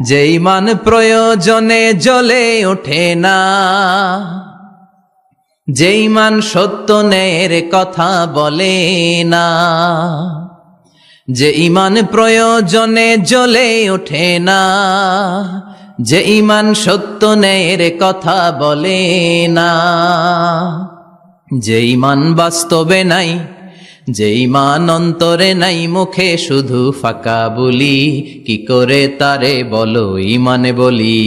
যে ইমান প্রয়োজনে জ্বলে ওঠে না, যে ইমান সত্য ন্যায়ের কথা বলে না, যে ইমান প্রয়োজনে জ্বলে ওঠে না, যে ইমান সত্য ন্যায়ের কথা বলে না, যে ইমান বাস্তবে নাই, যে ইমান অন্তরে নাই, মুখে শুধু ফাঁকা বলি, কি করে তারে বলো ইমানে বলি,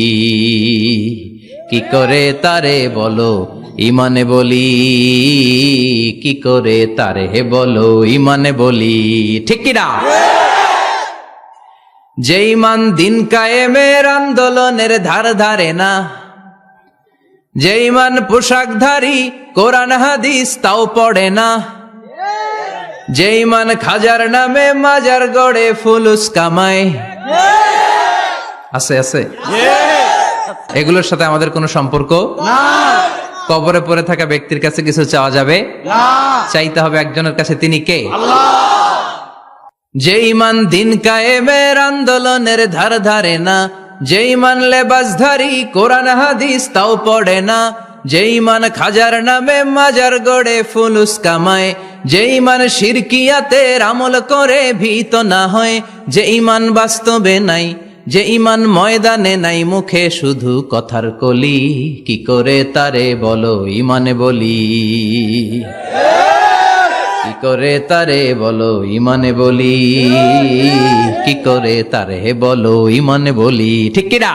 কি করে তারে বলো ইমানে বলি, কি করে তারে বলো ইমানে বলি, ঠিক কিনা? যে ইমান দিন কায়েমের আন্দোলনের ধার ধারে না, যে ইমান পোশাকধারী কোরআন হাদিস তাও পড়ে না, যে ইমান খাজার নামে মাজার গড়ে ফুলুস কামায়, আছে আছে, এগুলোর সাথে আমাদের কোনো সম্পর্ক না। কবরে পড়ে থাকা ব্যক্তির কাছে কিছু চাওয়া যাবে না, চাইতে হবে একজনের কাছে, তিনি কে? আল্লাহ। যে ইমান দিন কায়েমের আন্দোলনের ধার ধারে না, যে ইমান লেবাসধারী কোরআন হাদিস তাও পড়ে না, যে ইমান খাজার নামে মাজার গড়ে ফুলুস কামায়, যে ইমান শিরকিয়াতের আমল করে ভীত না হয়, যে ইমান বাস্তবে নাই, যে ইমান ময়দানে নাই, মুখে শুধু কথার কলি, কি করে তারে বলো ইমানে বলি, কি করে তারে বলো ইমানে বলি, কি করে তারে বলো ইমানে বলি, ঠিক কিনা?